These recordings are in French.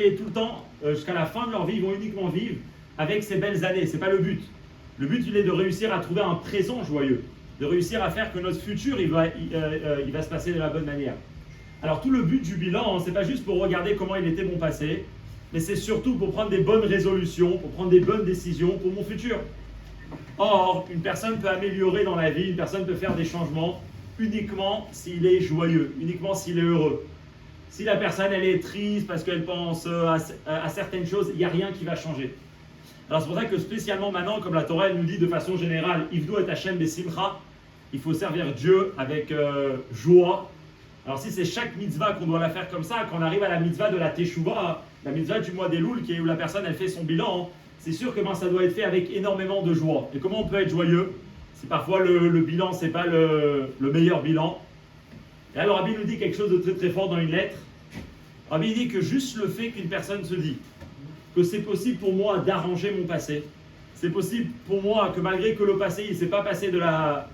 Et tout le temps, jusqu'à la fin de leur vie, ils vont uniquement vivre avec ces belles années. Ce n'est pas le but. Le but, il est de réussir à trouver un présent joyeux, de réussir à faire que notre futur, il va se passer de la bonne manière. Alors tout le but du bilan, c'est pas juste pour regarder comment il était mon passé, mais c'est surtout pour prendre des bonnes résolutions, pour prendre des bonnes décisions pour mon futur. Or, une personne peut améliorer dans la vie, une personne peut faire des changements uniquement s'il est joyeux, uniquement s'il est heureux. Si la personne elle est triste parce qu'elle pense à certaines choses, il n'y a rien qui va changer. Alors c'est pour ça que spécialement maintenant, comme la Torah elle nous dit de façon générale, Ivdu et Hashem besimcha, il faut servir Dieu avec joie. Alors si c'est chaque mitzvah qu'on doit la faire comme ça, quand on arrive à la mitzvah de la Teshuvah, la mitzvah du mois des Loul, qui est où la personne elle fait son bilan, c'est sûr que ça doit être fait avec énormément de joie. Et comment on peut être joyeux si parfois le bilan c'est pas le meilleur bilan? Et alors Rabbi nous dit quelque chose de très très fort dans une lettre. Rabbi dit que juste le fait qu'une personne se dit que c'est possible pour moi d'arranger mon passé, c'est possible pour moi que malgré que le passé il ne s'est pas passé de la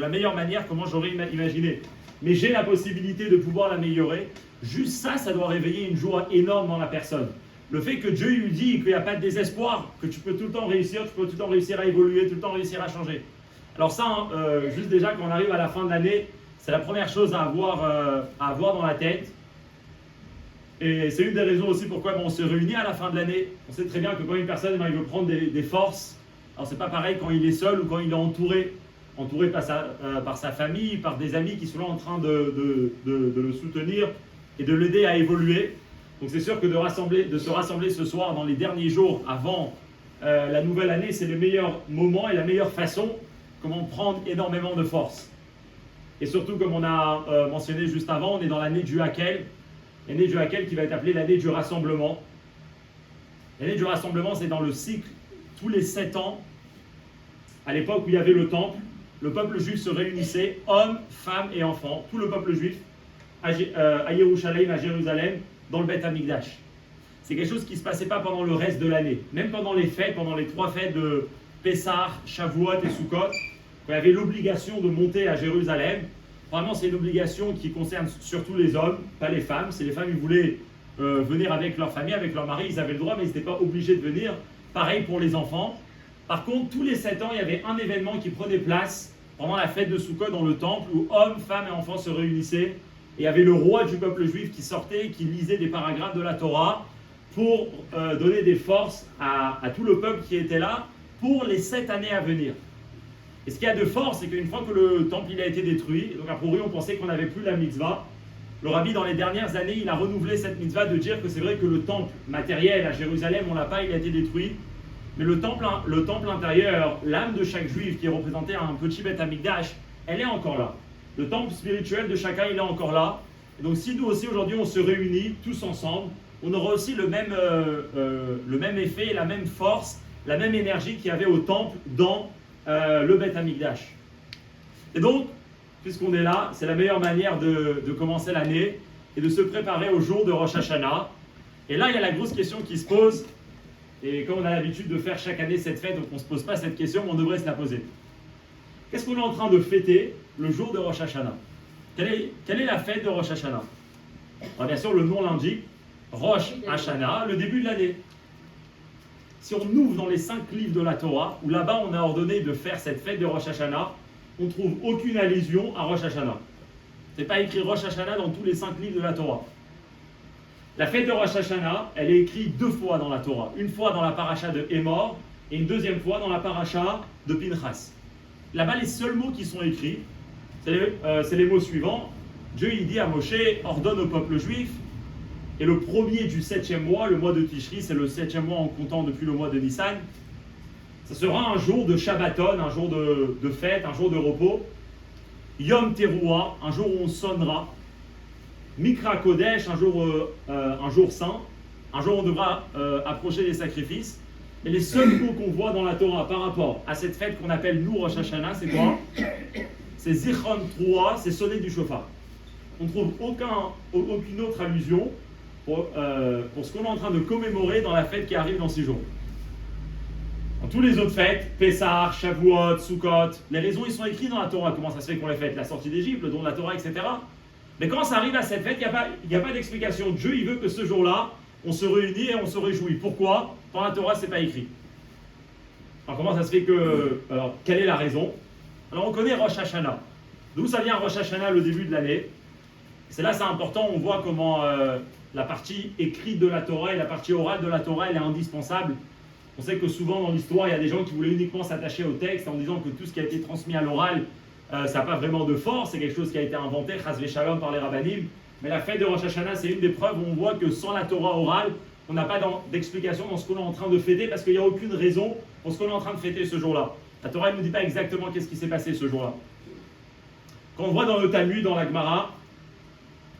meilleure manière comment j'aurais imaginé, mais j'ai la possibilité de pouvoir l'améliorer, juste ça, ça doit réveiller une joie énorme dans la personne. Le fait que Dieu lui dit qu'il n'y a pas de désespoir, que tu peux tout le temps réussir, tu peux tout le temps réussir à évoluer, tout le temps réussir à changer. Alors ça, juste déjà quand on arrive à la fin de l'année, c'est la première chose à avoir dans la tête. Et c'est une des raisons aussi pourquoi on se réunit à la fin de l'année. On sait très bien que quand une personne il veut prendre des forces, alors c'est pas pareil quand il est seul ou quand il est entouré par sa famille, par des amis qui sont là en train de le soutenir et de l'aider à évoluer. Donc c'est sûr que de se rassembler ce soir dans les derniers jours avant la nouvelle année, c'est le meilleur moment et la meilleure façon comment prendre énormément de force. Et surtout, comme on a mentionné juste avant, on est dans l'année du Hakel. L'année du Hakel qui va être appelée l'année du rassemblement. L'année du rassemblement, c'est dans le cycle, tous les 7 ans, à l'époque où il y avait le temple, le peuple juif se réunissait, hommes, femmes et enfants, tout le peuple juif, à Yerushalayim, à Jérusalem, dans le Beth Amikdash. C'est quelque chose qui ne se passait pas pendant le reste de l'année. Même pendant les fêtes, pendant les 3 fêtes de Pessah, Shavuot et Sukkot, quand il y avait l'obligation de monter à Jérusalem. Vraiment, c'est une obligation qui concerne surtout les hommes, pas les femmes. Si les femmes ils voulaient venir avec leur famille, avec leur mari, ils avaient le droit, mais ils n'étaient pas obligés de venir. Pareil pour les enfants. Par contre, tous les 7 ans, il y avait un événement qui prenait place pendant la fête de Sukkot dans le temple, où hommes, femmes et enfants se réunissaient. Et il y avait le roi du peuple juif qui sortait, qui lisait des paragraphes de la Torah pour donner des forces à tout le peuple qui était là pour les 7 années à venir. Et ce qu'il y a de fort, c'est qu'une fois que le temple il a été détruit, donc a priori on pensait qu'on n'avait plus la mitzvah, le rabbi dans les dernières années, il a renouvelé cette mitzvah de dire que c'est vrai que le temple matériel à Jérusalem, on l'a pas, il a été détruit, mais le temple intérieur, l'âme de chaque juif qui est représentée à un petit Beth Amikdash, elle est encore là. Le temple spirituel de chacun, il est encore là. Et donc si nous aussi aujourd'hui on se réunit tous ensemble, on aura aussi le même effet, la même force, la même énergie qu'il y avait au temple dans le Beth Amikdash. Et donc, puisqu'on est là, c'est la meilleure manière de commencer l'année et de se préparer au jour de Rosh Hashanah. Et là, il y a la grosse question qui se pose, et comme on a l'habitude de faire chaque année cette fête, donc on ne se pose pas cette question, mais on devrait se la poser. Qu'est-ce qu'on est en train de fêter le jour de Rosh Hashanah? Quelle est la fête de Rosh Hashanah? Alors, bien sûr, le nom l'indique, Rosh Hashanah, le début de l'année. Si on ouvre dans les 5 livres de la Torah, où là-bas on a ordonné de faire cette fête de Rosh Hashanah, on ne trouve aucune allusion à Rosh Hashanah. Ce n'est pas écrit Rosh Hashanah dans tous les 5 livres de la Torah. La fête de Rosh Hashanah, elle est écrite 2 fois dans la Torah. Une fois dans la paracha de Hémor, et une deuxième fois dans la paracha de Pinchas. Là-bas, les seuls mots qui sont écrits, c'est les mots suivants. Dieu il dit à Moshe, ordonne au peuple juif. Et le premier du 7e mois, le mois de Tishri, c'est le 7e mois en comptant depuis le mois de Nissan. Ça sera un jour de Shabbaton, un jour de fête, un jour de repos. Yom Teruah, un jour où on sonnera. Mikra Kodesh, un jour saint, un jour où on devra approcher des sacrifices. Et les seuls mots qu'on voit dans la Torah par rapport à cette fête qu'on appelle nous Rosh Hashanah, c'est quoi? C'est Zichron Teruah, c'est sonner du shofar. On ne trouve aucune autre allusion pour ce qu'on est en train de commémorer dans la fête qui arrive dans 6 jours. Dans toutes les autres fêtes, Pessah, Shavuot, Sukkot, les raisons ils sont écrits dans la Torah. Comment ça se fait qu'on les fête? La sortie d'Égypte, le don de la Torah, etc. Mais quand ça arrive à cette fête, il n'y a pas d'explication. Dieu, il veut que ce jour-là, on se réunit et on se réjouit. Pourquoi? Dans la Torah, ce n'est pas écrit. Alors comment ça se fait que... Alors, quelle est la raison? Alors on connaît Rosh Hashanah. D'où ça vient Rosh Hashanah, le début de l'année? C'est là, c'est important, on voit comment la partie écrite de la Torah et la partie orale de la Torah, elle est indispensable. On sait que souvent dans l'histoire, il y a des gens qui voulaient uniquement s'attacher au texte en disant que tout ce qui a été transmis à l'oral, ça n'a pas vraiment de force, c'est quelque chose qui a été inventé, chas v'shalom, par les rabbanim. Mais la fête de Rosh Hashanah, c'est une des preuves où on voit que sans la Torah orale, on n'a pas d'explication dans ce qu'on est en train de fêter parce qu'il n'y a aucune raison pour ce qu'on est en train de fêter ce jour-là. La Torah ne nous dit pas exactement qu'est-ce qui s'est passé ce jour-là. Quand on voit dans le Talmud, dans la Gemara,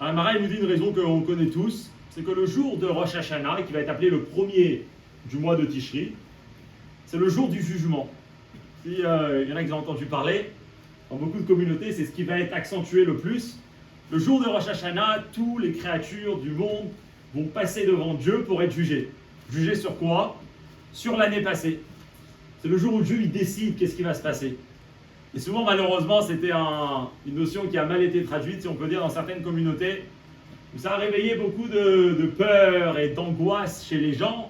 il nous dit une raison qu'on connaît tous, c'est que le jour de Rosh Hashanah, qui va être appelé le premier du mois de Tishri, c'est le jour du jugement. Il y en a qui ont entendu parler, dans beaucoup de communautés, c'est ce qui va être accentué le plus. Le jour de Rosh Hashanah, toutes les créatures du monde vont passer devant Dieu pour être jugées. Jugées sur quoi? Sur l'année passée. C'est le jour où Dieu il décide qu'est-ce qui va se passer. Et souvent, malheureusement, c'était une notion qui a mal été traduite, si on peut dire, dans certaines communautés, où ça a réveillé beaucoup de peur et d'angoisse chez les gens.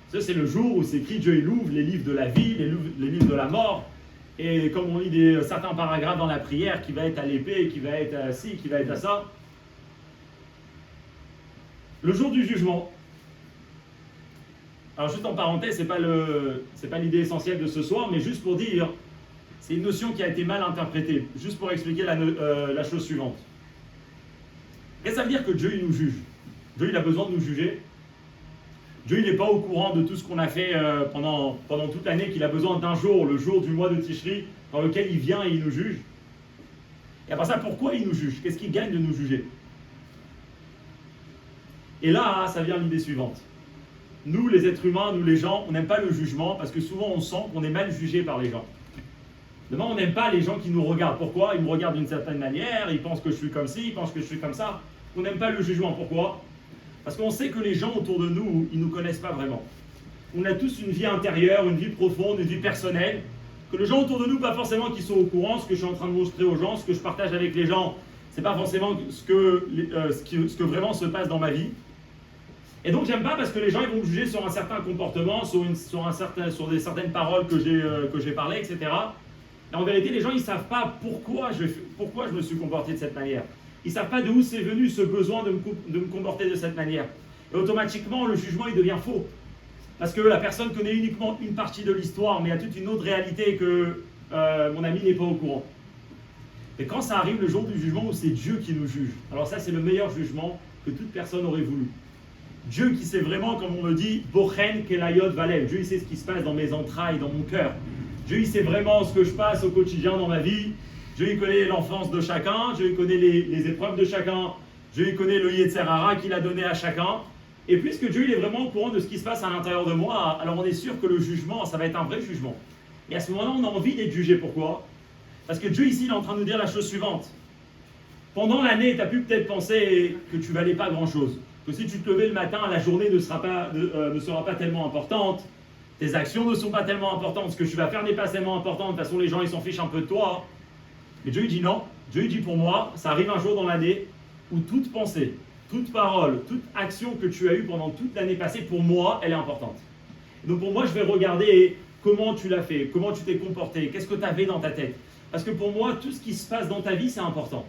C'est le jour où c'est écrit Dieu il ouvre les livres de la vie, les livres de la mort. Et comme on lit certains paragraphes dans la prière, qui va être à l'épée, qui va être à ci, qui va être à ça. Le jour du jugement. Alors juste en parenthèse, c'est pas l'idée essentielle de ce soir, mais juste pour dire, c'est une notion qui a été mal interprétée. Juste pour expliquer la chose suivante. Qu'est-ce que ça veut dire que Dieu il nous juge? Dieu il a besoin de nous juger. Dieu il n'est pas au courant de tout ce qu'on a fait pendant toute l'année, qu'il a besoin d'un jour, le jour du mois de Tishri, dans lequel il vient et il nous juge. Et après ça, pourquoi il nous juge? Qu'est-ce qu'il gagne de nous juger? Et là, ça vient l'idée suivante. Nous, les êtres humains, nous les gens, on n'aime pas le jugement parce que souvent on sent qu'on est mal jugé par les gens. Demain, on n'aime pas les gens qui nous regardent. Pourquoi? Ils me regardent d'une certaine manière, ils pensent que je suis comme ci, ils pensent que je suis comme ça. On n'aime pas le jugement. Pourquoi? Parce qu'on sait que les gens autour de nous, ils ne nous connaissent pas vraiment. On a tous une vie intérieure, une vie profonde, une vie personnelle, que les gens autour de nous, pas forcément qui sont au courant, ce que je suis en train de montrer aux gens, ce que je partage avec les gens, c'est pas forcément ce que vraiment se passe dans ma vie. Et donc j'aime pas parce que les gens ils vont me juger sur un certain comportement, sur des certaines paroles que j'ai parlé, etc. Et en vérité, les gens ils savent pas pourquoi je me suis comporté de cette manière. Ils savent pas d'où c'est venu ce besoin de me comporter de cette manière. Et automatiquement, le jugement il devient faux. Parce que la personne connaît uniquement une partie de l'histoire, mais il y a toute une autre réalité que mon ami n'est pas au courant. Et quand ça arrive le jour du jugement où c'est Dieu qui nous juge, alors ça c'est le meilleur jugement que toute personne aurait voulu. Dieu qui sait vraiment, comme on me dit, Bochen Kelayot Valev. Dieu il sait ce qui se passe dans mes entrailles, dans mon cœur. Dieu il sait vraiment ce que je passe au quotidien dans ma vie. Dieu il connaît l'enfance de chacun, Dieu il connaît les épreuves de chacun, Dieu il connaît le Yetzer Hara qu'il a donné à chacun. Et puisque Dieu il est vraiment au courant de ce qui se passe à l'intérieur de moi, alors on est sûr que le jugement, ça va être un vrai jugement. Et à ce moment-là, on a envie d'être jugé. Pourquoi? Parce que Dieu ici, il est en train de nous dire la chose suivante. Pendant l'année, tu as pu peut-être penser que tu valais pas grand-chose. Que si tu te levais le matin, la journée ne sera pas tellement importante. Tes actions ne sont pas tellement importantes. Ce que tu vas faire n'est pas tellement important. De toute façon, les gens, ils s'en fichent un peu de toi. Mais Dieu, il dit non. Dieu, il dit pour moi, ça arrive un jour dans l'année où toute pensée, toute parole, toute action que tu as eue pendant toute l'année passée, pour moi, elle est importante. Et donc pour moi, je vais regarder comment tu l'as fait, comment tu t'es comporté, qu'est-ce que tu avais dans ta tête. Parce que pour moi, tout ce qui se passe dans ta vie, c'est important.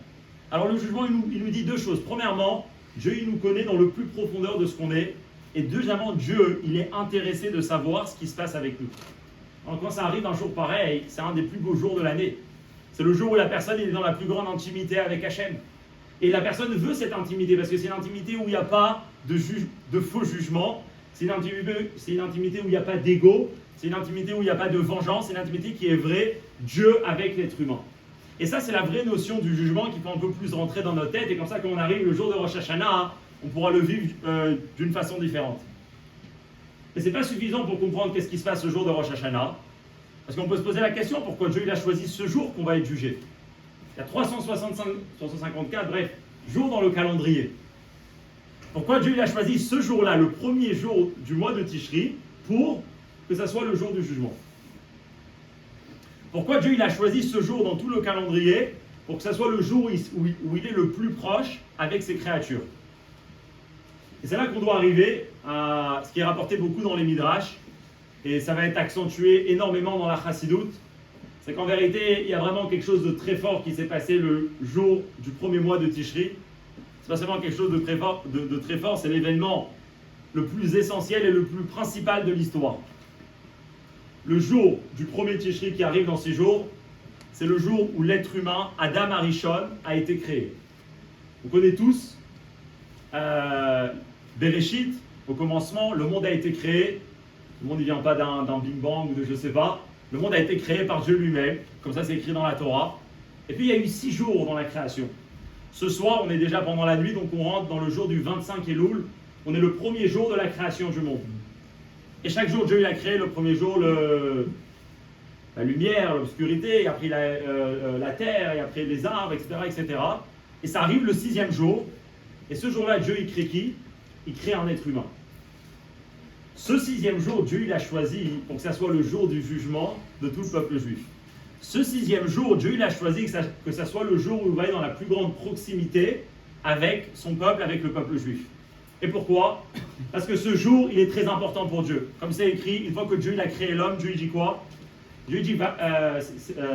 Alors le jugement, il nous dit deux choses. Premièrement, Dieu, il nous connaît dans le plus profondeur de ce qu'on est. Et deuxièmement, Dieu, il est intéressé de savoir ce qui se passe avec nous. Alors quand ça arrive un jour pareil, c'est un des plus beaux jours de l'année. C'est le jour où la personne est dans la plus grande intimité avec Hachem. Et la personne veut cette intimité parce que c'est une intimité où il n'y a pas de faux jugement. C'est une intimité où il n'y a pas d'ego. C'est une intimité où il n'y a pas de vengeance. C'est une intimité qui est vraie, Dieu avec l'être humain. Et ça, c'est la vraie notion du jugement qui peut un peu plus rentrer dans notre tête. Et comme ça, quand on arrive le jour de Rosh Hashanah, on pourra le vivre d'une façon différente. Mais ce n'est pas suffisant pour comprendre qu'est-ce qui se passe ce jour de Rosh Hashanah. Parce qu'on peut se poser la question, pourquoi Dieu il a choisi ce jour qu'on va être jugé? Il y a 354, bref, jours dans le calendrier. Pourquoi Dieu il a choisi ce jour-là, le premier jour du mois de Tishri, pour que ça soit le jour du jugement? Pourquoi Dieu il a choisi ce jour dans tout le calendrier pour que ce soit le jour où il est le plus proche avec ses créatures. Et c'est là qu'on doit arriver à ce qui est rapporté beaucoup dans les Midrash, et ça va être accentué énormément dans la Chassidoute. C'est qu'en vérité, il y a vraiment quelque chose de très fort qui s'est passé le jour du premier mois de Tishri. C'est pas seulement quelque chose de très fort, c'est l'événement le plus essentiel et le plus principal de l'histoire. Le jour du premier Tishri qui arrive dans 6 jours, c'est le jour où l'être humain, Adam Arishon, a été créé. On connaît tous Bereshit, au commencement, le monde a été créé. Le monde ne vient pas d'un Big Bang ou de je sais pas. Le monde a été créé par Dieu lui-même, comme ça c'est écrit dans la Torah. Et puis il y a eu 6 jours dans la création. Ce soir, on est déjà pendant la nuit, donc on rentre dans le jour du 25 Elul. On est le premier jour de la création du monde. Et chaque jour, Dieu il a créé le premier jour la lumière, l'obscurité, et après la terre, et après les arbres, etc., etc. Et ça arrive le 6e jour. Et ce jour-là, Dieu il crée qui? Il crée un être humain. Ce 6e jour, Dieu il a choisi pour que ça soit le jour du jugement de tout le peuple juif. Ce 6e jour, Dieu il a choisi que ça soit le jour où il va être dans la plus grande proximité avec son peuple, avec le peuple juif. Et pourquoi? Parce que ce jour, il est très important pour Dieu. Comme c'est écrit, une fois que Dieu il a créé l'homme, Dieu il dit quoi? Dieu dit,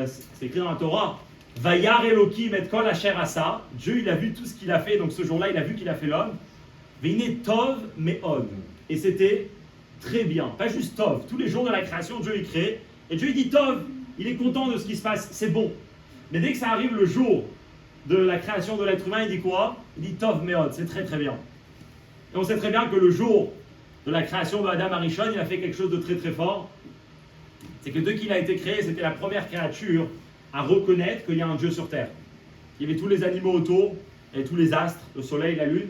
c'est écrit dans la Torah, Vayar Elohim et kol asher asa. Dieu il a vu tout ce qu'il a fait, donc ce jour-là, il a vu qu'il a fait l'homme. Veine tov me'od. Et c'était très bien, pas juste Tov. Tous les jours de la création, Dieu il crée. Et Dieu il dit Tov, il est content de ce qui se passe, c'est bon. Mais dès que ça arrive le jour de la création de l'être humain, il dit quoi? Il dit Tov Meod, c'est très très bien. Et on sait très bien que le jour de la création de Adam Arishon, il a fait quelque chose de très très fort. C'est que dès qu'il a été créé, c'était la première créature à reconnaître qu'il y a un Dieu sur terre. Il y avait tous les animaux autour, et tous les astres, le soleil, la lune,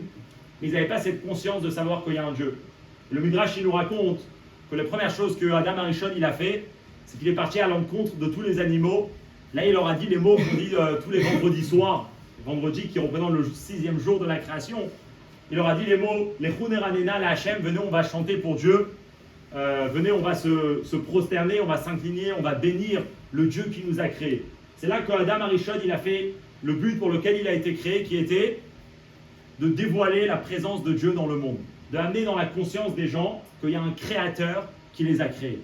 mais ils n'avaient pas cette conscience de savoir qu'il y a un Dieu. Le Midrash, il nous raconte que la première chose que Adam Arishon il a fait, c'est qu'il est parti à l'encontre de tous les animaux. Là, il leur a dit les mots qu'on dit tous les vendredis soirs, vendredi qui représente le 6e jour de la création. Il leur a dit les mots, les Chuneranena, la Hachem, venez, on va chanter pour Dieu. Venez, on va se prosterner, on va s'incliner, on va bénir le Dieu qui nous a créés. C'est là que Adam Arishon, il a fait le but pour lequel il a été créé, qui était de dévoiler la présence de Dieu dans le monde. D'amener dans la conscience des gens qu'il y a un créateur qui les a créés.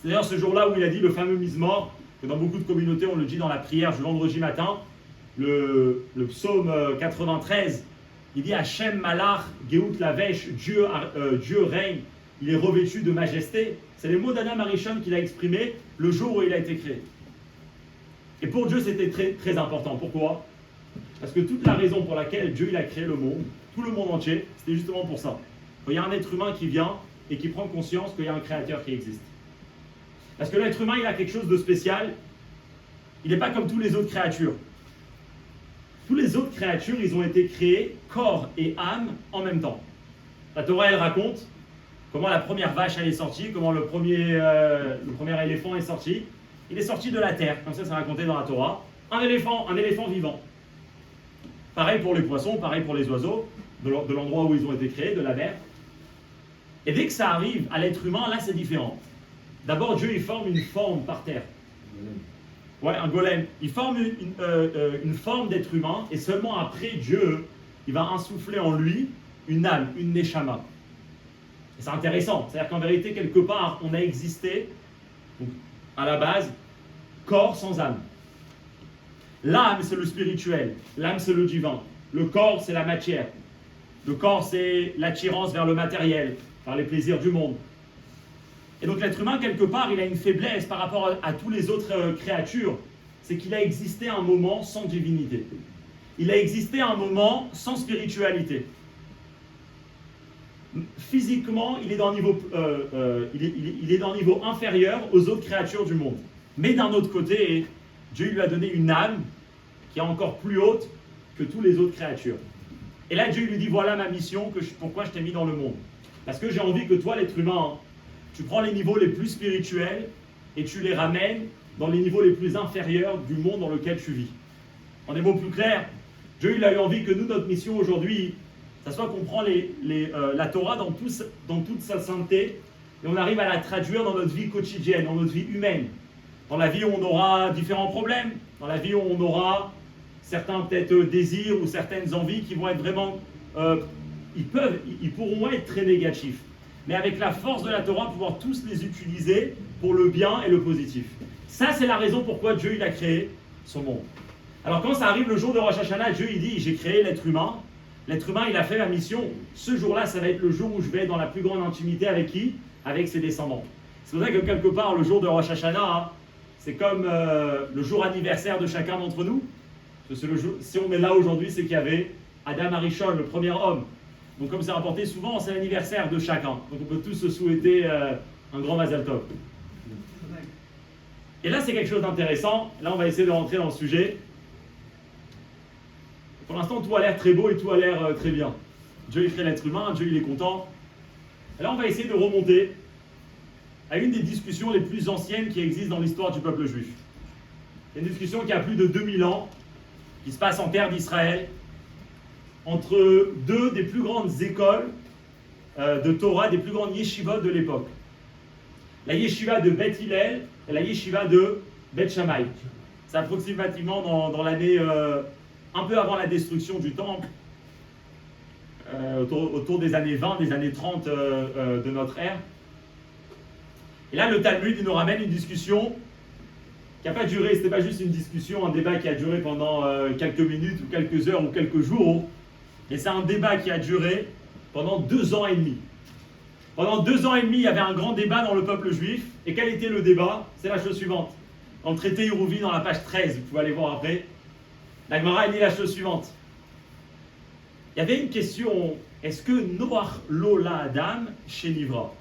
C'est d'ailleurs ce jour-là où il a dit le fameux Mizmor, que dans beaucoup de communautés on le dit dans la prière du vendredi matin, le psaume 93, il dit Hachem Malach Geout Lavesh, Dieu règne, il est revêtu de majesté. C'est les mots d'Adam Arishon qu'il a exprimés le jour où il a été créé. Et pour Dieu c'était très, très important. Pourquoi? Parce que toute la raison pour laquelle Dieu il a créé le monde, tout le monde entier, c'était justement pour ça. Il y a un être humain qui vient et qui prend conscience qu'il y a un créateur qui existe. Parce que l'être humain, il a quelque chose de spécial. Il n'est pas comme toutes les autres créatures. Toutes les autres créatures, ils ont été créés corps et âme en même temps. La Torah, elle raconte comment la première vache, elle est sortie, comment le premier éléphant est sorti. Il est sorti de la terre, comme ça, c'est raconté dans la Torah. Un éléphant vivant. Pareil pour les poissons, pareil pour les oiseaux, de l'endroit où ils ont été créés, de la mer. Et dès que ça arrive à l'être humain, là c'est différent. D'abord, Dieu il forme une forme par terre. Ouais, un golem. Il forme une forme d'être humain, et seulement après, Dieu, il va insuffler en lui une âme, une neshama. Et c'est intéressant. C'est-à-dire qu'en vérité, quelque part, on a existé, donc, à la base, corps sans âme. L'âme, c'est le spirituel. L'âme, c'est le divin. Le corps, c'est la matière. Le corps, c'est l'attirance vers le matériel, vers les plaisirs du monde. Et donc l'être humain, quelque part, il a une faiblesse par rapport à toutes les autres créatures. C'est qu'il a existé un moment sans divinité. Il a existé un moment sans spiritualité. Physiquement, il est d'un niveau, il est d'un niveau inférieur aux autres créatures du monde. Mais d'un autre côté, Dieu lui a donné une âme qui est encore plus haute que toutes les autres créatures. Et là, Dieu lui dit, voilà ma mission, pourquoi je t'ai mis dans le monde. Parce que j'ai envie que toi, l'être humain, tu prends les niveaux les plus spirituels et tu les ramènes dans les niveaux les plus inférieurs du monde dans lequel tu vis. En des mots plus clairs, Dieu il a eu envie que nous, notre mission aujourd'hui, ça soit qu'on prend la Torah dans toute sa sainteté et on arrive à la traduire dans notre vie quotidienne, dans notre vie humaine. Dans la vie où on aura différents problèmes, dans la vie où on aura certains peut-être désirs ou certaines envies qui vont être vraiment, ils pourront être très négatifs. Mais avec la force de la Torah, pouvoir tous les utiliser pour le bien et le positif. Ça, c'est la raison pourquoi Dieu il a créé son monde. Alors quand ça arrive le jour de Rosh Hashanah, Dieu il dit, j'ai créé l'être humain. L'être humain, il a fait la mission. Ce jour-là, ça va être le jour où je vais être dans la plus grande intimité avec qui? Avec ses descendants. C'est pour ça que quelque part, le jour de Rosh Hashanah, c'est comme le jour anniversaire de chacun d'entre nous. Parce que si on est là aujourd'hui, c'est qu'il y avait Adam Arishon, le premier homme. Donc comme c'est rapporté souvent, c'est l'anniversaire de chacun. Donc on peut tous se souhaiter un grand Mazal Tov. Et là, c'est quelque chose d'intéressant. Là, on va essayer de rentrer dans le sujet. Pour l'instant, tout a l'air très beau et tout a l'air très bien. Dieu, il crée l'être humain, Dieu, il est content. Et là, on va essayer de remonter à une des discussions les plus anciennes qui existent dans l'histoire du peuple juif. C'est une discussion qui a plus de 2000 ans, qui se passe en terre d'Israël, entre deux des plus grandes écoles de Torah, des plus grandes yeshivot de l'époque. La yeshiva de Beth Hillel et la yeshiva de Beth Shammai. C'est approximativement dans l'année, un peu avant la destruction du temple, autour des années 20, des années 30 de notre ère. Et là, le Talmud il nous ramène une discussion qui n'a pas duré, c'était pas juste une discussion, un débat qui a duré pendant quelques minutes ou quelques heures ou quelques jours, mais c'est un débat qui a duré pendant 2 ans et demi. Pendant 2 ans et demi, il y avait un grand débat dans le peuple juif. Et quel était le débat? C'est la chose suivante. Dans le traité Hérouvin, dans la page 13, vous pouvez aller voir après, la Gemara dit la chose suivante. Il y avait une question, est-ce que Noach lo la Adam chez Nivra?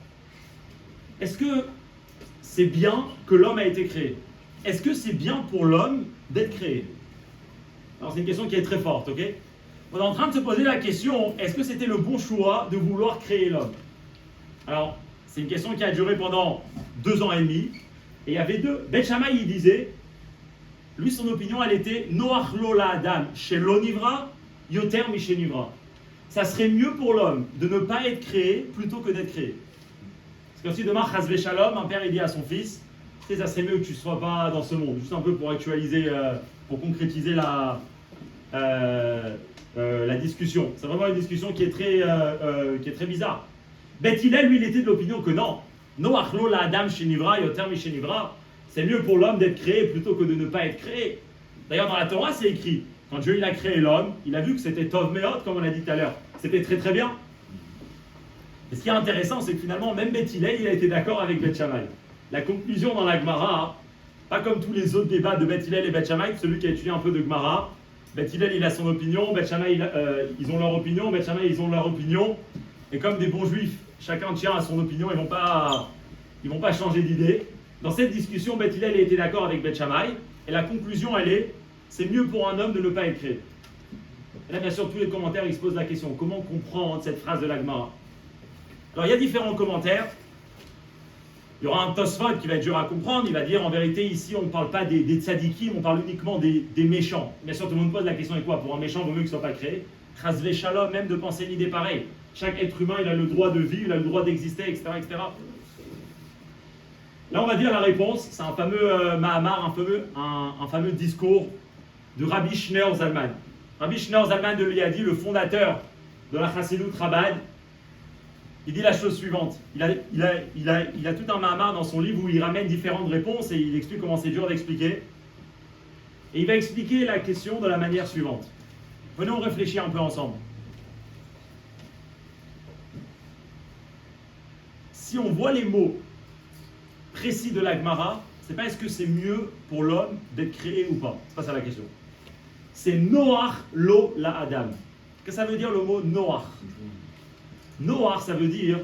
Est-ce que c'est bien que l'homme a été créé? Est-ce que c'est bien pour l'homme d'être créé? Alors c'est une question qui est très forte, ok? On est en train de se poser la question, est-ce que c'était le bon choix de vouloir créer l'homme? Alors, c'est une question qui a duré pendant 2 ans et demi. Et il y avait deux. Beth Shammai, il disait, lui, son opinion, elle était Noach lo la Adam chez l'onivra, yoter mi chez nivra. Ça serait mieux pour l'homme de ne pas être créé plutôt que d'être créé. Parce que si demain, chas v'shalom, un père il dit à son fils, tu sais, ça serait mieux que tu ne sois pas dans ce monde. Juste un peu pour actualiser, pour concrétiser la discussion. C'est vraiment une discussion qui est très bizarre. Beth Hillel, lui, il était de l'opinion que non. Noach lo la Adam chez Nivra, yoter mi chez Nivra. C'est mieux pour l'homme d'être créé plutôt que de ne pas être créé. D'ailleurs, dans la Torah, c'est écrit. Quand Dieu il a créé l'homme, il a vu que c'était Tov Meot, comme on a dit tout à l'heure. C'était très très bien. Et ce qui est intéressant, c'est que finalement, même Beth Hillel, il a été d'accord avec Beth Shammai. La conclusion dans la Gemara, pas comme tous les autres débats de Beth Hillel et Beth Shammai, celui qui a étudié un peu de Gemara, Beth Hillel, il a son opinion, Beth Shammai, ils ont leur opinion, Beth Shammai, ils ont leur opinion. Et comme des bons juifs, chacun tient à son opinion, ils vont pas changer d'idée. Dans cette discussion, Beth Hillel a été d'accord avec Beth Shammai, et la conclusion, elle est, c'est mieux pour un homme de ne pas être créé. Et là, bien sûr, tous les commentaires, ils se posent la question, comment comprendre cette phrase de la Gemara? Alors, il y a différents commentaires. Il y aura un Tosfot qui va être dur à comprendre, il va dire, en vérité, ici, on ne parle pas des tzadikim, on parle uniquement des méchants. Bien sûr, tout le monde pose la question, et quoi? Pour un méchant, il vaut mieux qu'il ne soit pas créé. Chas v'shalom, même de penser l'idée pareille. Chaque être humain, il a le droit de vivre, il a le droit d'exister, etc., etc. Là, on va dire la réponse, c'est un fameux Mahamar, un fameux discours de Rabbi Schneur Zalman. Rabbi Schneur Zalman de Liadi, le fondateur de la Chassidut Chabad, il dit la chose suivante. Il a tout un Mahamar dans son livre où il ramène différentes réponses et il explique comment c'est dur d'expliquer. Et il va expliquer la question de la manière suivante. Venons réfléchir un peu ensemble. Si on voit les mots précis de la Gemara, c'est pas est-ce que c'est mieux pour l'homme d'être créé ou pas. C'est pas ça la question. C'est Noach lo la Adam. Qu'est-ce que ça veut dire le mot Noach? Noach, ça veut dire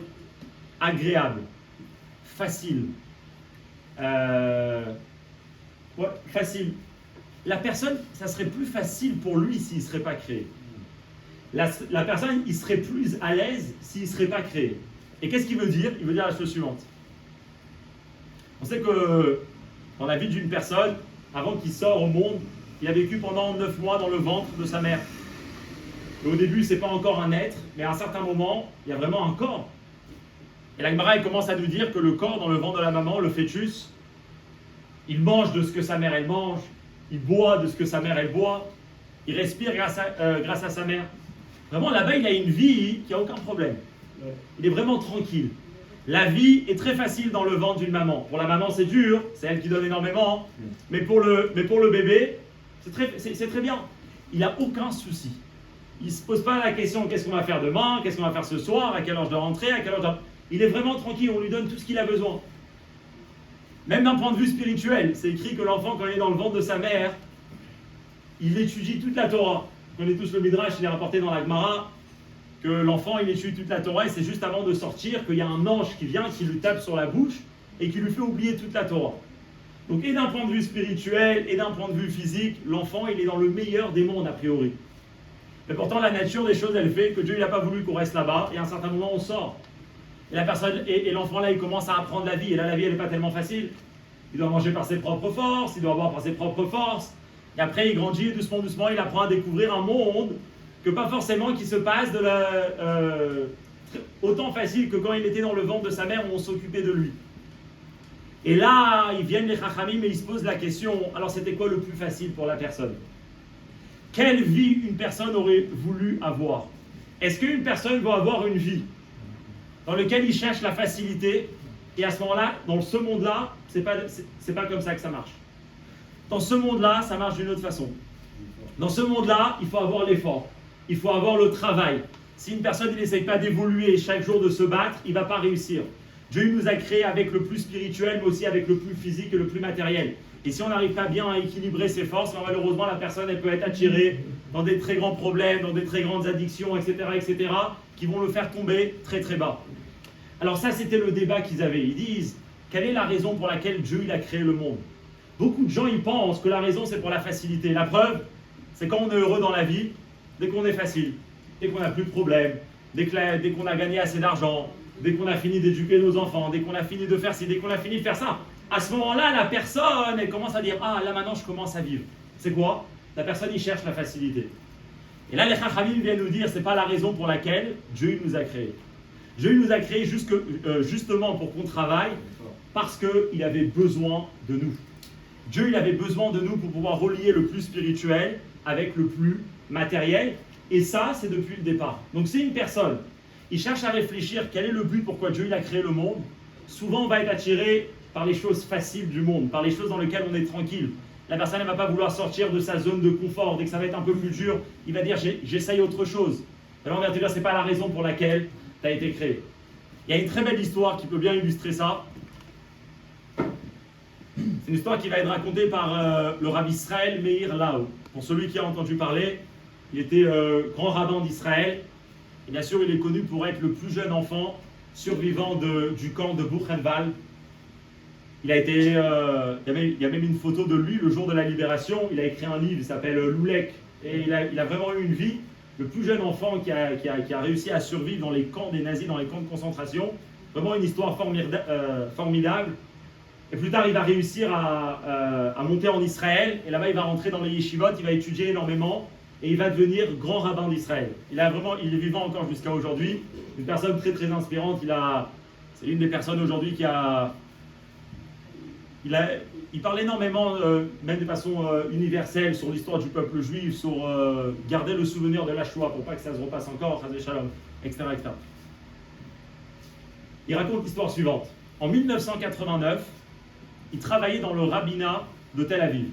agréable, facile. Facile. La personne, ça serait plus facile pour lui s'il ne serait pas créé. La personne, il serait plus à l'aise s'il ne serait pas créé. Et qu'est-ce qu'il veut dire? Il veut dire la chose suivante. On sait que dans la vie d'une personne, avant qu'il sorte au monde, il a vécu pendant 9 mois dans le ventre de sa mère. Et au début, ce n'est pas encore un être, mais à un certain moment, il y a vraiment un corps. Et la Gemara, elle commence à nous dire que le corps dans le ventre de la maman, le fœtus, il mange de ce que sa mère, elle mange, il boit de ce que sa mère, elle boit. il respire grâce à sa mère. Vraiment, là-bas, il a une vie qui n'a aucun problème. Il est vraiment tranquille. La vie est très facile dans le ventre d'une maman. Pour la maman, c'est dur, c'est elle qui donne énormément. Mais pour le bébé, c'est très bien. Il n'a aucun souci. Il ne se pose pas la question qu'est-ce qu'on va faire demain, qu'est-ce qu'on va faire ce soir, à quelle heure je dois rentrer, à quelle heure je dois... Il est vraiment tranquille, on lui donne tout ce qu'il a besoin. Même d'un point de vue spirituel, c'est écrit que l'enfant, quand il est dans le ventre de sa mère, il étudie toute la Torah. On connaît tous le Midrash, il est rapporté dans la Gemara, que l'enfant, il étudie toute la Torah, et c'est juste avant de sortir qu'il y a un ange qui vient, qui lui tape sur la bouche, et qui lui fait oublier toute la Torah. Donc, et d'un point de vue spirituel, et d'un point de vue physique, l'enfant, il est dans le meilleur des mondes, a priori. Mais pourtant, la nature des choses, elle fait que Dieu, il n'a pas voulu qu'on reste là-bas, et à un certain moment, on sort. Et la personne, et l'enfant là, il commence à apprendre la vie. Et là, la vie, elle n'est pas tellement facile. Il doit manger par ses propres forces, il doit boire par ses propres forces. Et après, il grandit doucement, doucement, il apprend à découvrir un monde que pas forcément qui se passe autant facile que quand il était dans le ventre de sa mère où on s'occupait de lui. Et là, ils viennent les Chachamim et ils se posent la question, alors c'était quoi le plus facile pour la personne? Quelle vie une personne aurait voulu avoir? Est-ce qu'une personne va avoir une vie dans lequel il cherche la facilité, et à ce moment-là, dans ce monde-là, c'est pas comme ça que ça marche. Dans ce monde-là, ça marche d'une autre façon. Dans ce monde-là, il faut avoir l'effort, il faut avoir le travail. Si une personne n'essaye pas d'évoluer chaque jour, de se battre, il ne va pas réussir. Dieu nous a créés avec le plus spirituel, mais aussi avec le plus physique et le plus matériel. Et si on n'arrive pas bien à équilibrer ses forces, malheureusement, la personne elle peut être attirée dans des très grands problèmes, dans des très grandes addictions, etc., qui vont le faire tomber très très bas. Alors ça, c'était le débat qu'ils avaient. Ils disent, quelle est la raison pour laquelle Dieu il a créé le monde? Beaucoup de gens, ils pensent que la raison, c'est pour la facilité. La preuve, c'est quand on est heureux dans la vie, dès qu'on est facile, dès qu'on n'a plus de problèmes, dès qu'on a gagné assez d'argent, dès qu'on a fini d'éduquer nos enfants, dès qu'on a fini de faire ci, dès qu'on a fini de faire ça. À ce moment-là, la personne, elle commence à dire, ah, là maintenant, je commence à vivre. C'est quoi? La personne, il cherche la facilité. Et là, les Chachamim viennent nous dire, c'est pas la raison pour laquelle Dieu nous a créés. Dieu nous a créés justement pour qu'on travaille, parce qu'il avait besoin de nous. Dieu, il avait besoin de nous pour pouvoir relier le plus spirituel avec le plus matériel. Et ça, c'est depuis le départ. Donc si une personne, il cherche à réfléchir quel est le but pourquoi Dieu il a créé le monde, souvent on va être attiré par les choses faciles du monde, par les choses dans lesquelles on est tranquille. La personne ne va pas vouloir sortir de sa zone de confort. Dès que ça va être un peu plus dur, il va dire j'essaye autre chose. Alors on va te dire c'est pas la raison pour laquelle tu as été créé. Il y a une très belle histoire qui peut bien illustrer ça. C'est une histoire qui va être racontée par le Rabbi Israël Meir Lau. Pour celui qui a entendu parler, il était grand rabbin d'Israël. Et bien sûr, il est connu pour être le plus jeune enfant survivant du camp de Buchenwald. Il y a même une photo de lui le jour de la libération. Il a écrit un livre, il s'appelle Loulek. Et il a vraiment eu une vie. Le plus jeune enfant qui a réussi à survivre dans les camps des nazis, dans les camps de concentration. Vraiment une histoire formidable. Et plus tard, il va réussir à monter en Israël. Et là-bas, il va rentrer dans les yeshivot, il va étudier énormément. Et il va devenir grand rabbin d'Israël. Il est vivant encore jusqu'à aujourd'hui. Une personne très très inspirante. C'est une des personnes aujourd'hui il parle énormément, même de façon universelle, sur l'histoire du peuple juif, sur garder le souvenir de la Shoah pour pas que ça se repasse encore, etc., etc. Il raconte l'histoire suivante. En 1989, il travaillait dans le rabbinat de Tel Aviv.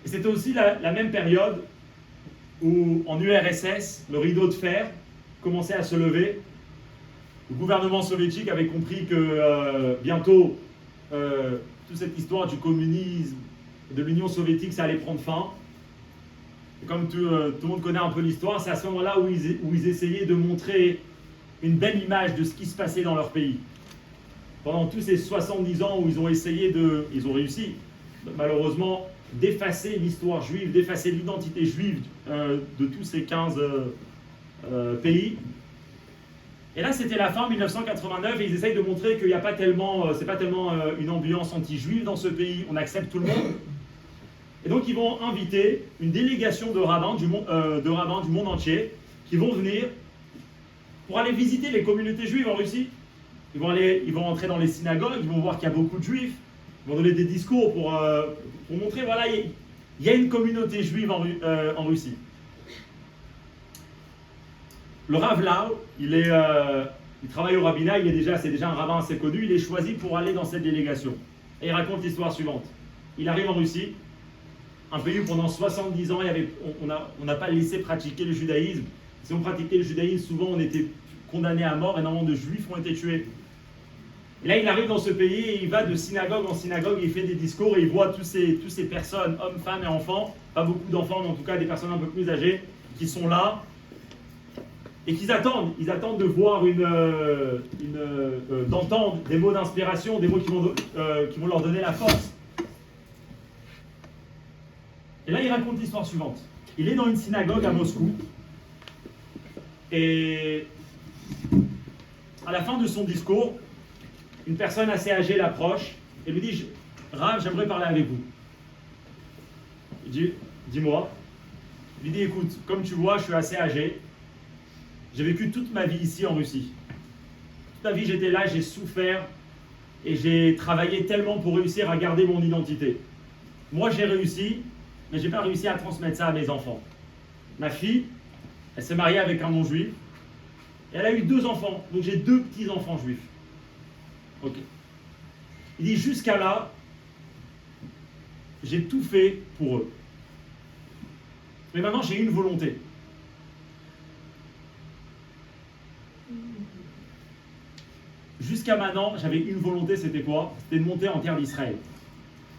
Et c'était aussi la même période où, en URSS, le rideau de fer commençait à se lever. Le gouvernement soviétique avait compris que bientôt, toute cette histoire du communisme, de l'Union soviétique, ça allait prendre fin. Et comme tout le monde connaît un peu l'histoire, c'est à ce moment-là où ils essayaient de montrer une belle image de ce qui se passait dans leur pays. Pendant tous ces 70 ans où ils ont réussi, malheureusement, d'effacer l'histoire juive, d'effacer l'identité juive de tous ces 15 pays. Et là, c'était la fin 1989 et ils essayent de montrer qu'il n'y a pas tellement, c'est pas tellement une ambiance anti-juive dans ce pays, on accepte tout le monde. Et donc, ils vont inviter une délégation de rabbins du monde entier qui vont venir pour aller visiter les communautés juives en Russie. Ils vont entrer dans les synagogues, ils vont voir qu'il y a beaucoup de juifs, ils vont donner des discours pour montrer, voilà, Il y a une communauté juive en Russie. Le Rav Lau, il travaille au rabbinat, c'est déjà un rabbin assez connu, il est choisi pour aller dans cette délégation. Et il raconte l'histoire suivante. Il arrive en Russie, un pays où pendant 70 ans, on n'a pas laissé pratiquer le judaïsme. Si on pratiquait le judaïsme, souvent on était condamnés à mort, énormément de juifs ont été tués. Et là, il arrive dans ce pays et il va de synagogue en synagogue, il fait des discours et il voit toutes ces personnes, hommes, femmes et enfants, pas beaucoup d'enfants, mais en tout cas des personnes un peu plus âgées, qui sont là et qu'ils attendent. Ils attendent de voir d'entendre des mots d'inspiration, des mots qui vont leur donner la force. Et là, il raconte l'histoire suivante. Il est dans une synagogue à Moscou et à la fin de son discours, une personne assez âgée l'approche et lui dit « Rav, j'aimerais parler avec vous. » Il dit « Dis-moi. » Il lui dit « Écoute, comme tu vois, je suis assez âgé. J'ai vécu toute ma vie ici en Russie. Toute ma vie, j'étais là, j'ai souffert et j'ai travaillé tellement pour réussir à garder mon identité. Moi, j'ai réussi, mais je n'ai pas réussi à transmettre ça à mes enfants. Ma fille, elle s'est mariée avec un non-juif et elle a eu 2 enfants. Donc j'ai 2 petits-enfants juifs. Ok. Il dit jusqu'à là, j'ai tout fait pour eux. Mais maintenant, j'ai une volonté. Jusqu'à maintenant, j'avais une volonté, c'était quoi? C'était de monter en terre d'Israël.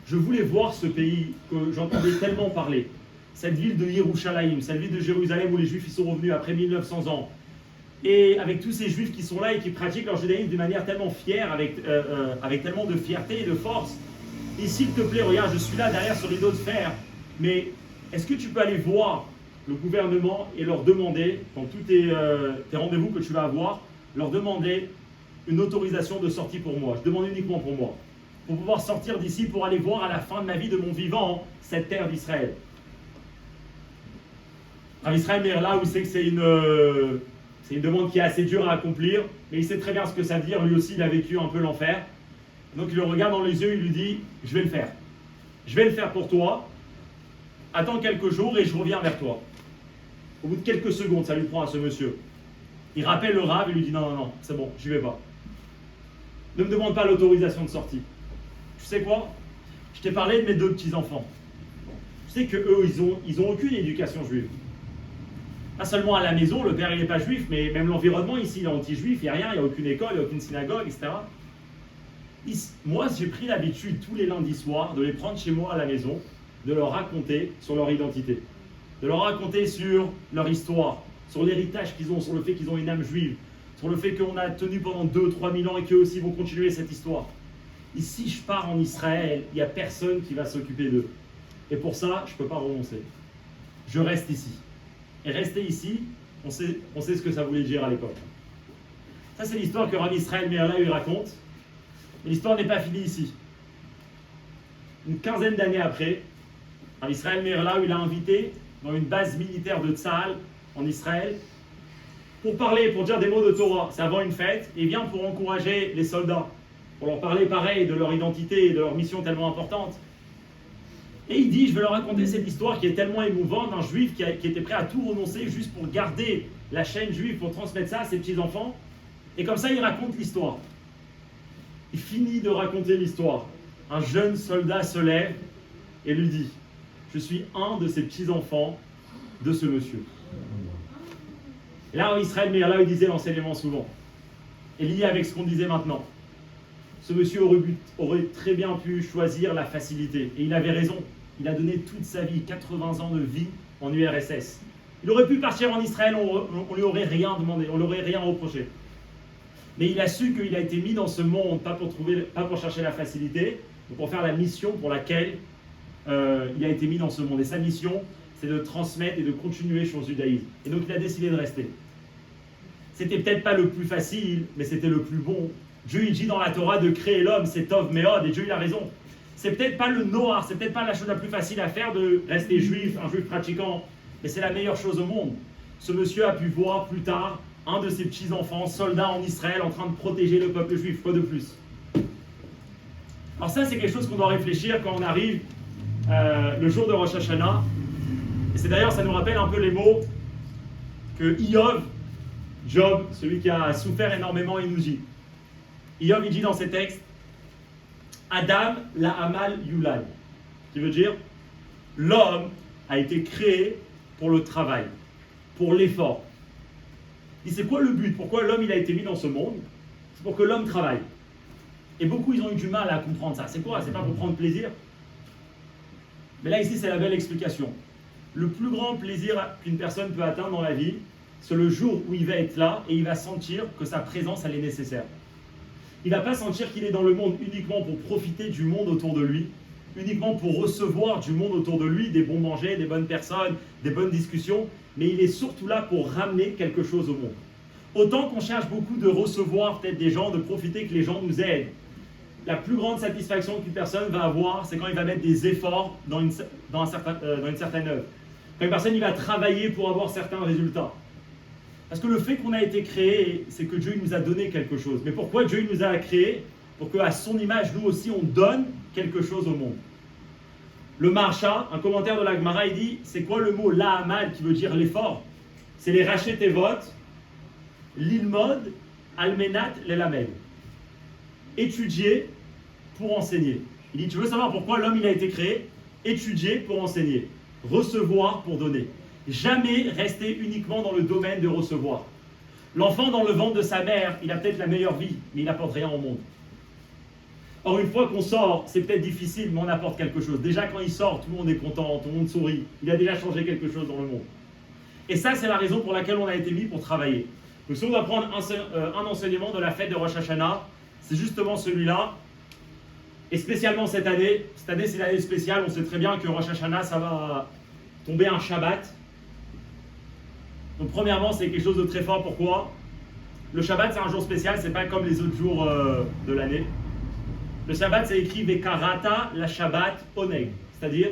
Je voulais voir ce pays que j'entendais tellement parler. Cette ville de Yerushalayim, cette ville de Jérusalem où les Juifs y sont revenus après 1900 ans. Et avec tous ces Juifs qui sont là et qui pratiquent leur judaïsme d'une manière tellement fière, avec tellement de fierté et de force. Et s'il te plaît, regarde, je suis là derrière ce rideau de fer, mais est-ce que tu peux aller voir le gouvernement et leur demander, dans tous tes rendez-vous que tu vas avoir, leur demander une autorisation de sortie pour moi. Je demande uniquement pour moi. Pour pouvoir sortir d'ici, pour aller voir à la fin de ma vie, de mon vivant, cette terre d'Israël. Alors Israël, mais là où il sait que c'est une demande qui est assez dure à accomplir, mais il sait très bien ce que ça veut dire. Lui aussi, il a vécu un peu l'enfer. Donc il le regarde dans les yeux, il lui dit « Je vais le faire. Je vais le faire pour toi. Attends quelques jours et je reviens vers toi. » Au bout de quelques secondes, ça lui prend à ce monsieur. Il rappelle le Rav et lui dit « Non, c'est bon, j'y vais pas. Ne me demande pas l'autorisation de sortie. Tu sais quoi? Je t'ai parlé de mes 2 petits-enfants. Tu sais qu'eux, ils ont aucune éducation juive. Pas seulement à la maison, le père il n'est pas juif, mais même l'environnement ici, il est anti-juif, il n'y a rien, il n'y a aucune école, il n'y a aucune synagogue, etc. Moi, j'ai pris l'habitude tous les lundis soirs de les prendre chez moi à la maison, de leur raconter sur leur identité, de leur raconter sur leur histoire, sur l'héritage qu'ils ont, sur le fait qu'ils ont une âme juive, sur le fait qu'on a tenu pendant 2-3 000 ans et qu'eux aussi vont continuer cette histoire. Et si je pars en Israël, il n'y a personne qui va s'occuper d'eux. Et pour ça, je ne peux pas renoncer. Je reste ici. Et rester ici, on sait ce que ça voulait dire à l'époque. Ça, c'est l'histoire que Rabbi Israël Meir lui raconte. Mais l'histoire n'est pas finie ici. Une quinzaine d'années après, Rabbi Israël Meir il a invité dans une base militaire de Tzahal en Israël pour parler, pour dire des mots de Torah. C'est avant une fête, et il vient pour encourager les soldats, pour leur parler pareil de leur identité et de leur mission tellement importante. Et il dit, je vais leur raconter cette histoire qui est tellement émouvante d'un juif qui était prêt à tout renoncer juste pour garder la chaîne juive, pour transmettre ça à ses petits-enfants. Et comme ça, il raconte l'histoire. Il finit de raconter l'histoire. Un jeune soldat se lève et lui dit, je suis un de ces petits-enfants de ce monsieur. Et là, Israël Meir, il disait l'enseignement souvent. Et lié avec ce qu'on disait maintenant. Ce monsieur aurait très bien pu choisir la facilité. Et il avait raison. Il a donné toute sa vie, 80 ans de vie en URSS. Il aurait pu partir en Israël, on lui aurait rien demandé, on lui aurait rien reproché. Mais il a su qu'il a été mis dans ce monde, pas pour chercher la facilité, mais pour faire la mission pour laquelle il a été mis dans ce monde. Et sa mission, c'est de transmettre et de continuer sur le judaïsme. Et donc il a décidé de rester. C'était peut-être pas le plus facile, mais c'était le plus bon. Dieu il dit dans la Torah de créer l'homme, c'est Tov Meod, et Dieu il a raison. C'est peut-être pas le noir, c'est peut-être pas la chose la plus facile à faire de rester juif, un juif pratiquant, mais c'est la meilleure chose au monde. Ce monsieur a pu voir plus tard un de ses petits-enfants, soldat en Israël, en train de protéger le peuple juif, quoi de plus. Alors ça, c'est quelque chose qu'on doit réfléchir quand on arrive le jour de Rosh Hashanah. Et c'est d'ailleurs, ça nous rappelle un peu les mots que Job, celui qui a souffert énormément, il nous dit. Il dit dans ses textes, Adam la Amal Yulad, qui veut dire, l'homme a été créé pour le travail, pour l'effort. Il dit, c'est quoi le but? Pourquoi l'homme il a été mis dans ce monde? C'est pour que l'homme travaille. Et beaucoup, ils ont eu du mal à comprendre ça. C'est quoi? C'est pas pour prendre plaisir? Mais là, ici, c'est la belle explication. Le plus grand plaisir qu'une personne peut atteindre dans la vie, c'est le jour où il va être là et il va sentir que sa présence, elle est nécessaire. Il ne va pas sentir qu'il est dans le monde uniquement pour profiter du monde autour de lui, uniquement pour recevoir du monde autour de lui, des bons manger, des bonnes personnes, des bonnes discussions, mais il est surtout là pour ramener quelque chose au monde. Autant qu'on cherche beaucoup de recevoir peut-être des gens, de profiter que les gens nous aident, la plus grande satisfaction qu'une personne va avoir, c'est quand il va mettre des efforts dans une certaine œuvre. Quand une personne il va travailler pour avoir certains résultats. Parce que le fait qu'on a été créé, c'est que Dieu il nous a donné quelque chose. Mais pourquoi Dieu il nous a créé? Pour qu'à son image, nous aussi, on donne quelque chose au monde. Le Marsha, un commentaire de la Gemara, il dit, c'est quoi le mot la'amal qui veut dire l'effort? C'est les racheter tes votes, l'ilmod, almenat, l'elamed. Étudier pour enseigner. Il dit, tu veux savoir pourquoi l'homme il a été créé? Étudier pour enseigner. Recevoir pour donner. Jamais rester uniquement dans le domaine de recevoir. L'enfant dans le ventre de sa mère, il a peut-être la meilleure vie, mais il n'apporte rien au monde. Or, une fois qu'on sort, c'est peut-être difficile, mais on apporte quelque chose. Déjà, quand il sort, tout le monde est content, tout le monde sourit. Il a déjà changé quelque chose dans le monde. Et ça, c'est la raison pour laquelle on a été mis pour travailler. Donc, si on doit prendre un enseignement de la fête de Rosh Hashanah, c'est justement celui-là. Et spécialement cette année c'est l'année spéciale, on sait très bien que Rosh Hashanah, ça va tomber un Shabbat. Donc premièrement, c'est quelque chose de très fort. Pourquoi? Le Shabbat, c'est un jour spécial, c'est pas comme les autres jours de l'année. Le Shabbat, c'est écrit Vekarata la Shabbat oneg, c'est-à-dire,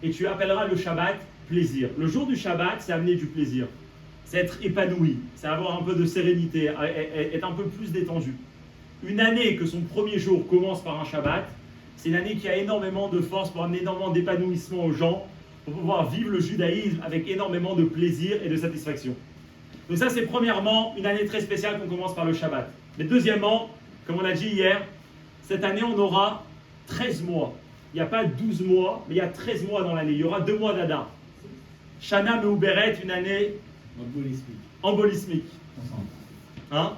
et tu appelleras le Shabbat plaisir. Le jour du Shabbat, c'est amener du plaisir. C'est être épanoui, c'est avoir un peu de sérénité, être un peu plus détendu. Une année que son premier jour commence par un Shabbat, c'est une année qui a énormément de force pour amener énormément d'épanouissement aux gens, pour pouvoir vivre le judaïsme avec énormément de plaisir et de satisfaction. Donc ça, c'est premièrement une année très spéciale qu'on commence par le Shabbat. Mais deuxièmement, comme on l'a dit hier, cette année, on aura 13 mois. Il n'y a pas 12 mois, mais il y a 13 mois dans l'année. Il y aura 2 mois d'Adar. Shana Meuberet, une année embolismique. Hein?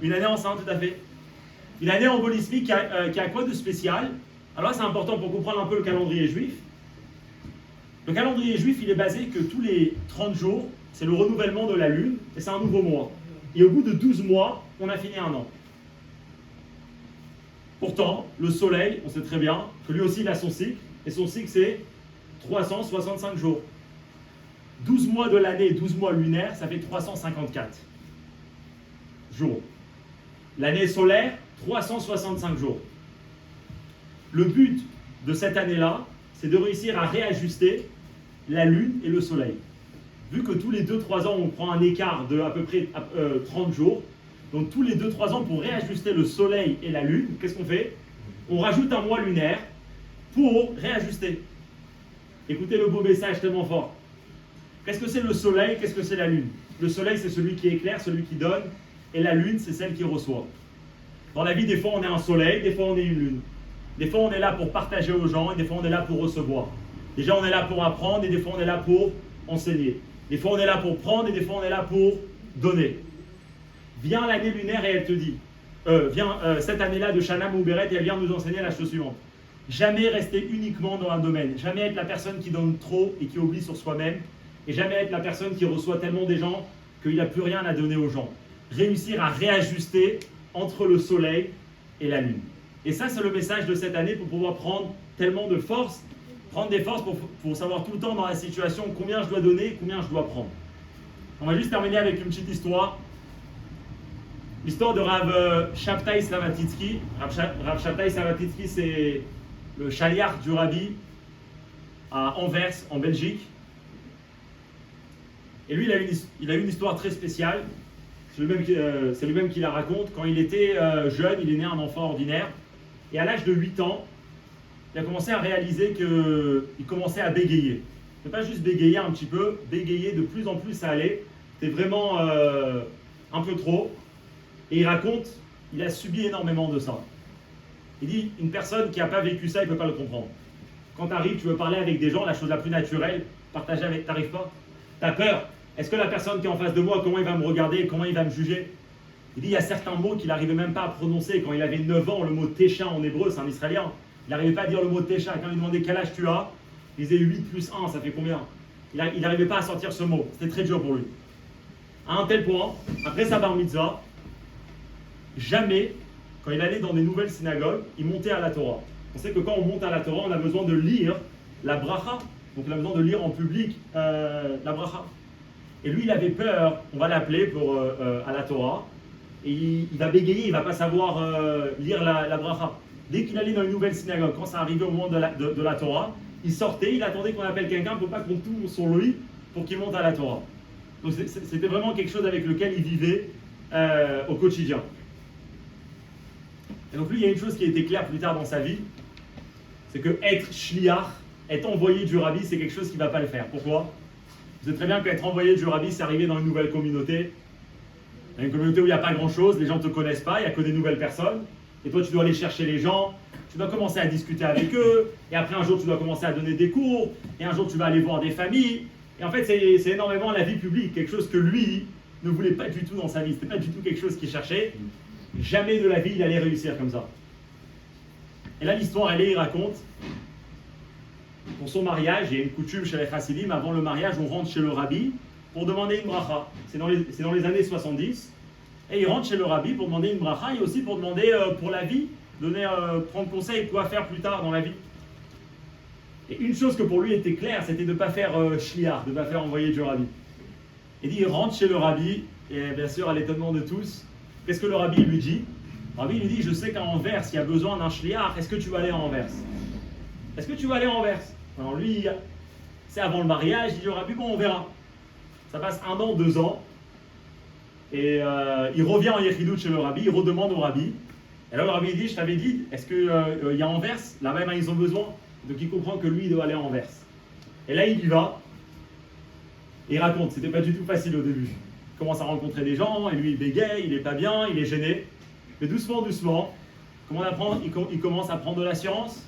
Une année enceinte, tout à fait. Une année embolismique qui a quoi de spécial? Alors là, c'est important pour comprendre un peu le calendrier juif. Le calendrier juif, il est basé que tous les 30 jours, c'est le renouvellement de la lune, et c'est un nouveau mois. Et au bout de 12 mois, on a fini un an. Pourtant, le soleil, on sait très bien que lui aussi, il a son cycle, et son cycle, c'est 365 jours. 12 mois de l'année, 12 mois lunaires, ça fait 354 jours. L'année solaire, 365 jours. Le but de cette année-là, c'est de réussir à réajuster la lune et le soleil. Vu que tous les 2-3 ans, on prend un écart de à peu près 30 jours, donc tous les 2-3 ans, pour réajuster le soleil et la lune, qu'est-ce qu'on fait? On rajoute un mois lunaire pour réajuster. Écoutez le beau message tellement fort. Qu'est-ce que c'est le soleil? Qu'est-ce que c'est la lune? Le soleil, c'est celui qui éclaire, celui qui donne, et la lune, c'est celle qui reçoit. Dans la vie, des fois, on est un soleil, des fois, on est une lune. Des fois, on est là pour partager aux gens, et des fois, on est là pour recevoir. Déjà, on est là pour apprendre, et des fois, on est là pour enseigner. Des fois, on est là pour prendre, et des fois, on est là pour donner. Vient l'année lunaire, et elle te dit, cette année-là de Shana Meuberet, et elle vient nous enseigner la chose suivante. Jamais rester uniquement dans un domaine. Jamais être la personne qui donne trop et qui oublie sur soi-même. Et jamais être la personne qui reçoit tellement des gens qu'il n'a plus rien à donner aux gens. Réussir à réajuster entre le soleil et la lune. Et ça, c'est le message de cette année pour pouvoir prendre tellement de force, prendre des forces pour savoir tout le temps dans la situation combien je dois donner et combien je dois prendre. On va juste terminer avec une petite histoire. L'histoire de Rav Shabtai Slavatitsky. Rav Shabtai Slavatitsky, c'est le chaliar du Rabbi à Anvers, en Belgique. Et lui, il a une histoire très spéciale. C'est lui-même qui la raconte. Quand il était jeune, il est né un enfant ordinaire. Et à l'âge de 8 ans, il a commencé à réaliser qu'il commençait à bégayer. Mais pas juste bégayer un petit peu, bégayer de plus en plus ça allait. C'était vraiment un peu trop. Et il raconte, il a subi énormément de ça. Il dit, une personne qui n'a pas vécu ça, il ne peut pas le comprendre. Quand tu arrives, tu veux parler avec des gens, la chose la plus naturelle, partager avec, t'arrives pas. Tu as peur. Est-ce que la personne qui est en face de moi, comment il va me regarder, comment il va me juger? Il dit, il y a certains mots qu'il n'arrivait même pas à prononcer. Quand il avait 9 ans, le mot técha en hébreu, c'est un israélien. Il n'arrivait pas à dire le mot técha. Quand il lui demandait quel âge tu as, il disait 8 plus 1, ça fait combien? Il n'arrivait pas à sortir ce mot. C'était très dur pour lui. À un tel point, après sa bar mitzvah, jamais, quand il allait dans des nouvelles synagogues, il montait à la Torah. On sait que quand on monte à la Torah, on a besoin de lire la bracha. Donc on a besoin de lire en public la bracha. Et lui, il avait peur, on va l'appeler à la Torah, et il va bégayer, il ne va pas savoir lire la bracha. Dès qu'il allait dans une nouvelle synagogue, quand ça arrivait au moment de la Torah, il sortait, il attendait qu'on appelle quelqu'un pour pas qu'on tourne sur lui pour qu'il monte à la Torah. Donc c'était vraiment quelque chose avec lequel il vivait au quotidien. Et donc lui, il y a une chose qui a été claire plus tard dans sa vie, c'est que être shliach, être envoyé du rabbi, c'est quelque chose qui ne va pas le faire. Pourquoi? Vous savez très bien qu'être envoyé du rabbi, c'est arriver dans une nouvelle communauté. Dans une communauté où il n'y a pas grand-chose, les gens ne te connaissent pas, il n'y a que des nouvelles personnes. Et toi, tu dois aller chercher les gens, tu dois commencer à discuter avec eux, et après un jour, tu dois commencer à donner des cours, et un jour, tu vas aller voir des familles. Et en fait, c'est énormément la vie publique, quelque chose que lui ne voulait pas du tout dans sa vie. Ce n'était pas du tout quelque chose qu'il cherchait. Jamais de la vie, il allait réussir comme ça. Et là, l'histoire, il raconte, pour son mariage, il y a une coutume chez les chassidim, avant le mariage, on rentre chez le rabbi pour demander une bracha. C'est dans les années 70. Et il rentre chez le rabbi pour demander une bracha et aussi pour demander pour la vie, prendre conseil quoi faire plus tard dans la vie. Et une chose que pour lui était claire, c'était de ne pas faire shliach, de ne pas faire envoyer du rabbi. Il dit, il rentre chez le rabbi, et bien sûr, à l'étonnement de tous, qu'est-ce que le rabbi lui dit? Le rabbi lui dit, je sais qu'à Anvers, il y a besoin d'un shliach, est-ce que tu vas aller à Anvers? Est-ce que tu vas aller à Anvers? Alors lui, c'est avant le mariage, il dit au rabbi, bon, on verra. Ça passe 1 an, 2 ans, et il revient en Yechidut chez le rabbi, il redemande au rabbi. Et là, le rabbi dit, je t'avais dit, est-ce qu'il y a Anvers? Là même, ils ont besoin. Donc il comprend que lui, il doit aller à Anvers. Et là, il y va. Et il raconte, c'était pas du tout facile au début. Il commence à rencontrer des gens, et lui, il bégaye, il est pas bien, il est gêné. Mais doucement, doucement, il commence à prendre de l'assurance.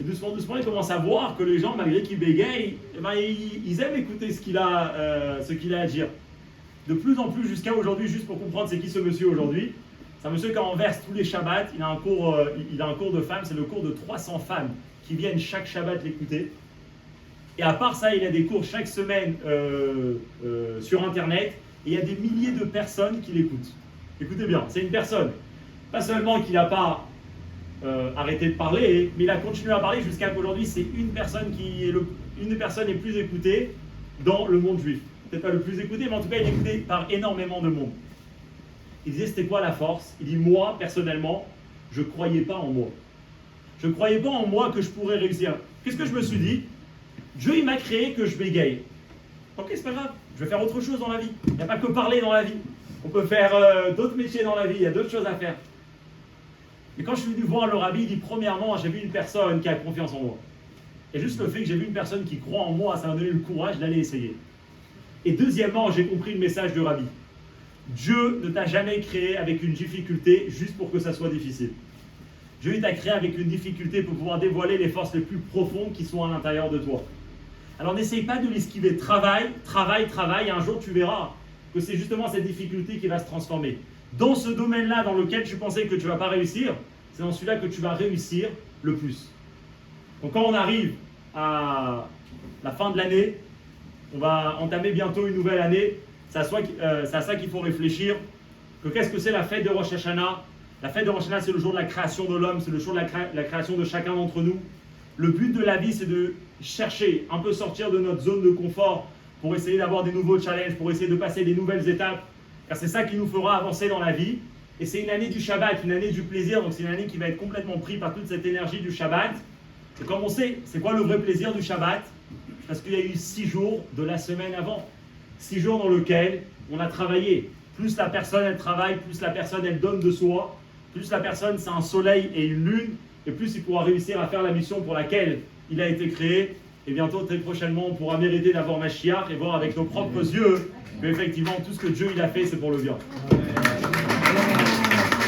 Et doucement, doucement, il commence à voir que les gens, malgré qu'ils bégayent, eh ben, ils aiment écouter ce qu'il a à dire. De plus en plus, jusqu'à aujourd'hui, juste pour comprendre c'est qui ce monsieur aujourd'hui, c'est un monsieur qui Anvers tous les Shabbats, il a un cours de femmes, c'est le cours de 300 femmes qui viennent chaque Shabbat l'écouter. Et à part ça, il a des cours chaque semaine sur Internet, et il y a des milliers de personnes qui l'écoutent. Écoutez bien, c'est une personne, pas seulement qui n'a pas arrêté de parler, mais il a continué à parler jusqu'à qu'aujourd'hui, c'est une des personnes les plus écoutées dans le monde juif. Peut-être pas le plus écouté, mais en tout cas, il est écouté par énormément de monde. Il disait, c'était quoi la force? Il dit, moi, personnellement, je ne croyais pas en moi. Je ne croyais pas en moi que je pourrais réussir. Qu'est-ce que je me suis dit? Dieu, il m'a créé que je bégaye. Ok, c'est pas grave, je vais faire autre chose dans la vie. Il n'y a pas que parler dans la vie. On peut faire d'autres métiers dans la vie, il y a d'autres choses à faire. Et quand je suis venu voir le rabbi, il dit, premièrement, j'ai vu une personne qui a confiance en moi. Et juste le fait que j'ai vu une personne qui croit en moi, ça m'a donné le courage d'aller essayer. Et deuxièmement, j'ai compris le message du rabbi. Dieu ne t'a jamais créé avec une difficulté juste pour que ça soit difficile. Dieu t'a créé avec une difficulté pour pouvoir dévoiler les forces les plus profondes qui sont à l'intérieur de toi. Alors n'essaye pas de l'esquiver. Travaille, et un jour tu verras que c'est justement cette difficulté qui va se transformer. Dans ce domaine-là dans lequel tu pensais que tu ne vas pas réussir, c'est dans celui-là que tu vas réussir le plus. Donc quand on arrive à la fin de l'année, on va entamer bientôt une nouvelle année, c'est à ça qu'il faut réfléchir. Que qu'est-ce que c'est la fête de Rosh Hashanah? La fête de Rosh Hashanah, c'est le jour de la création de l'homme, c'est le jour de la création de chacun d'entre nous. Le but de la vie, c'est de chercher, un peu sortir de notre zone de confort pour essayer d'avoir des nouveaux challenges, pour essayer de passer des nouvelles étapes, car c'est ça qui nous fera avancer dans la vie. Et c'est une année du Shabbat, une année du plaisir, donc c'est une année qui va être complètement prise par toute cette énergie du Shabbat. Et comme on sait, c'est quoi le vrai plaisir du Shabbat? Parce qu'il y a eu 6 jours de la semaine avant. 6 jours dans lesquels on a travaillé. Plus la personne elle travaille, plus la personne elle donne de soi, plus la personne c'est un soleil et une lune, et plus il pourra réussir à faire la mission pour laquelle il a été créé. Et bientôt, très prochainement, on pourra mériter d'avoir Mashiach et voir avec nos propres yeux qu'effectivement, tout ce que Dieu il a fait, c'est pour le bien.